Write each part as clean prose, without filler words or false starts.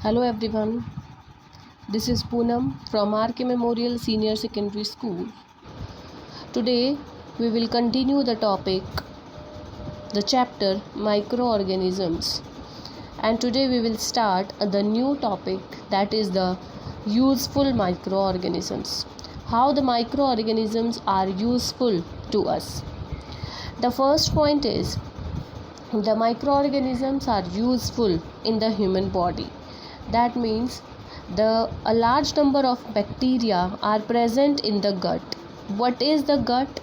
Hello everyone, this is Poonam from RK Memorial Senior Secondary School. Today we will continue the topic, the chapter microorganisms, and today we will start the new topic, that is the useful microorganisms. How the microorganisms are useful to us. The first point is the microorganisms are useful in the human body. That means a large number of bacteria are present in the gut. What is the gut?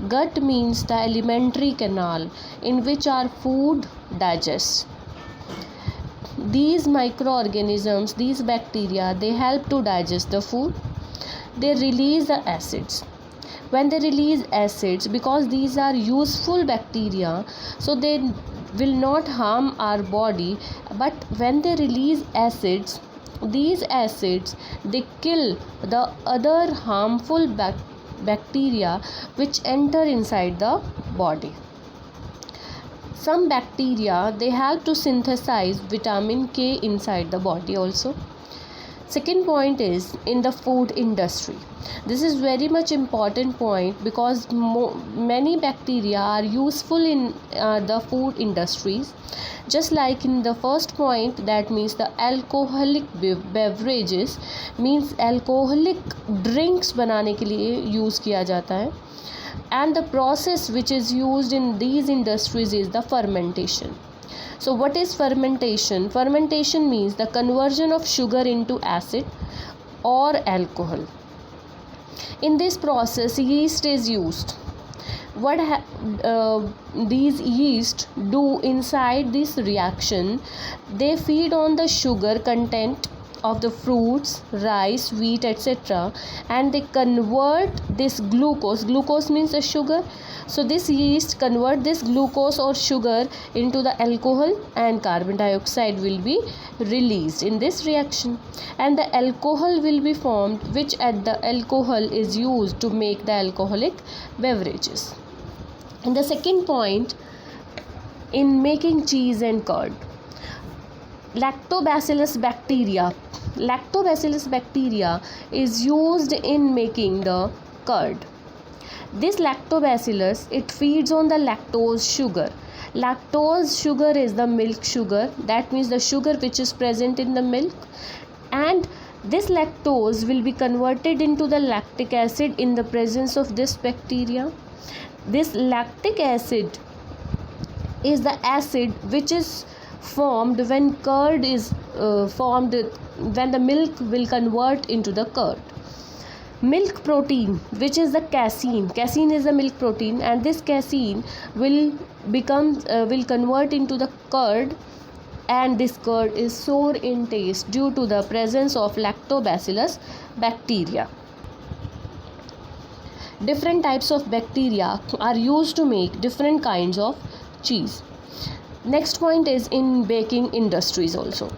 Gut means the alimentary canal in which our food digests. These microorganisms, these bacteria, they help to digest the food. They release the acids. When they release acids, because these are useful bacteria, so they will not harm our body, but when they release acids, these acids, they kill the other harmful bacteria which enter inside the body. Some bacteria, they help to synthesize vitamin K inside the body also. Second point is in the food industry. This is very much important point because many bacteria are useful in the food industries. Just like in the first point, that means the alcoholic beverages, means alcoholic drinks बनाने के लिए use किया जाता है. And the process which is used in these industries is the fermentation. So what is fermentation? Fermentation means the conversion of sugar into acid or alcohol. In this process, yeast is used. What these yeast do inside this reaction? They feed on the sugar content of the fruits, rice, wheat, etc., and they convert this glucose. Glucose means the sugar. So this yeast convert this glucose or sugar into the alcohol, and carbon dioxide will be released in this reaction, and the alcohol will be formed, which at the alcohol is used to make the alcoholic beverages. And the second point, in making cheese and curd, lactobacillus bacteria is used in making the curd. This lactobacillus, it feeds on the lactose sugar. Lactose sugar is the milk sugar, that means the sugar which is present in the milk, and this lactose will be converted into the lactic acid in the presence of this bacteria. This lactic acid is the acid which is formed when curd is formed, when the milk will convert into the curd. Milk protein, which is the casein is the milk protein, and this casein will convert into the curd, and this curd is sour in taste due to the presence of lactobacillus bacteria. Different types of bacteria are used to make different kinds of cheese. Next point is in baking industries also.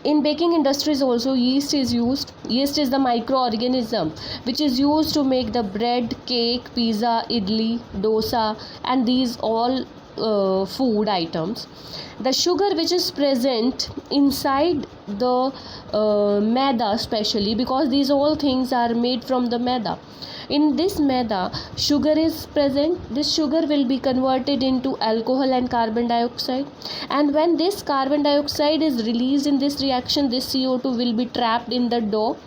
In baking industries also, yeast is used. Yeast is the microorganism which is used to make the bread, cake, pizza, idli, dosa, and these all food items. The sugar which is present inside the maida, especially because these all things are made from the maida. In this maida, sugar is present. This sugar will be converted into alcohol and carbon dioxide, and when this carbon dioxide is released in this reaction, this CO2 will be trapped in the dough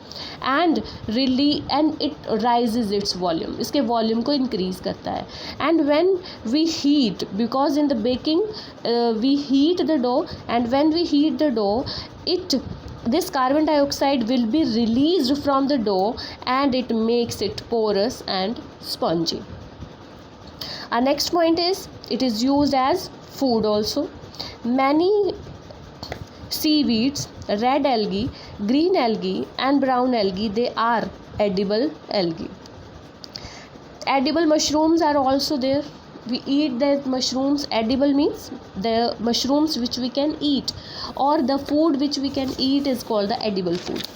and it rises its volume. इसके volume को increase करता है. And when we heat, because in the baking we heat the dough, and when we heat the dough, this carbon dioxide will be released from the dough, and it makes it porous and spongy. Our next point is it is used as food also. Many seaweeds, red algae, green algae, and brown algae, they are edible algae. Edible mushrooms are also there. We eat the mushrooms. Edible means the mushrooms which we can eat, or the food which we can eat is called the edible food.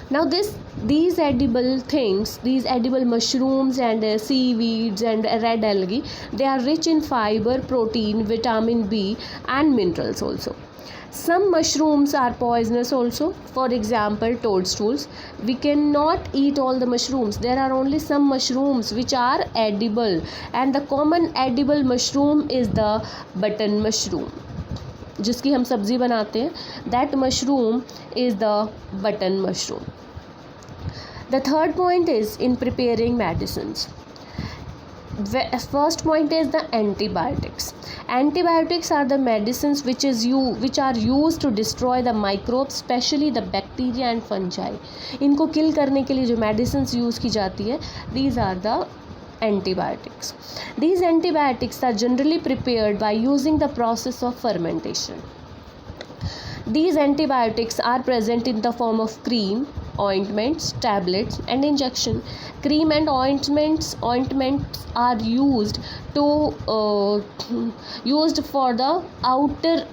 Now these edible things, these edible mushrooms and seaweeds and red algae, they are rich in fiber, protein, vitamin B and minerals also. Some mushrooms are poisonous also. For example, toadstools. We cannot eat all the mushrooms. There are only some mushrooms which are edible, and the common edible mushroom is the button mushroom, जिसकी हम सब्जी बनाते हैं. That mushroom is the button mushroom. The third point is in preparing medicines. First point is the antibiotics. Antibiotics are the medicines which are used to destroy the microbes, especially the bacteria and fungi. इनको kill करने के लिए जो medicines use की जाती है, these are the antibiotics. These antibiotics are generally prepared by using the process of fermentation. These antibiotics are present in the form of cream, ointments, tablets and injection. Cream and ointments are used for the outer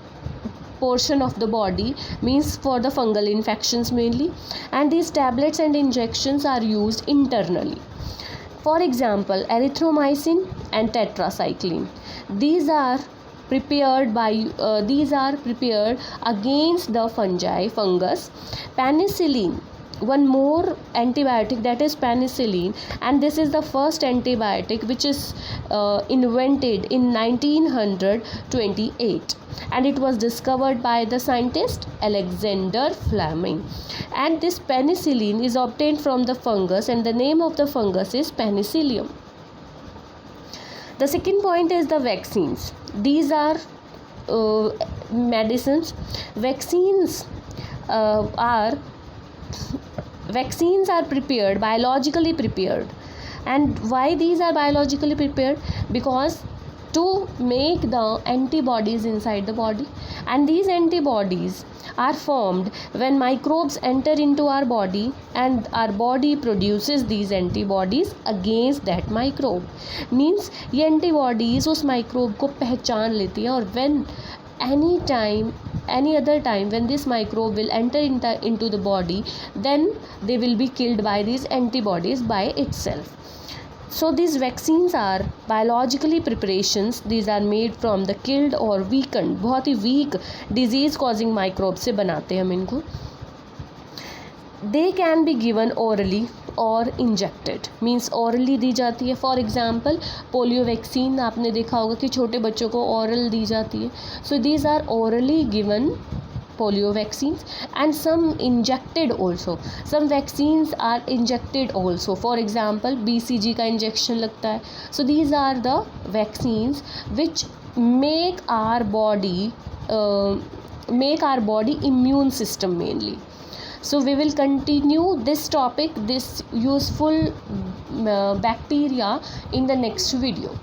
portion of the body, means for the fungal infections mainly, and these tablets and injections are used internally. For example, erythromycin and tetracycline. These are prepared against the fungus. Penicillin, one more antibiotic, that is penicillin, and this is the first antibiotic which is invented in 1928, and it was discovered by the scientist Alexander Fleming. And this penicillin is obtained from the fungus, and the name of the fungus is Penicillium. The second point is the vaccines. These are medicines. Vaccines are prepared, biologically prepared. And why these are biologically prepared? Because to make the antibodies inside the body, and these antibodies are formed when microbes enter into our body, and our body produces these antibodies against that microbe. Means ये antibodies उस microbe को पहचान लेती है, और when any other time when this microbe will enter into the body, then they will be killed by these antibodies by itself. So these vaccines are biologically preparations. These are made from the killed or weakened, बहुत ही weak disease causing microbes से बनाते हैं हम इनको. They can be given orally और injected, means orally दी जाती है. For example polio vaccine आपने देखा होगा कि छोटे बच्चों को oral दी जाती है. So these are orally given polio vaccines, and some injected also. Some vaccines are injected also. For example, BCG का injection लगता है. So these are the vaccines which make our body immune system mainly. So we will continue this topic, this useful bacteria, in the next video.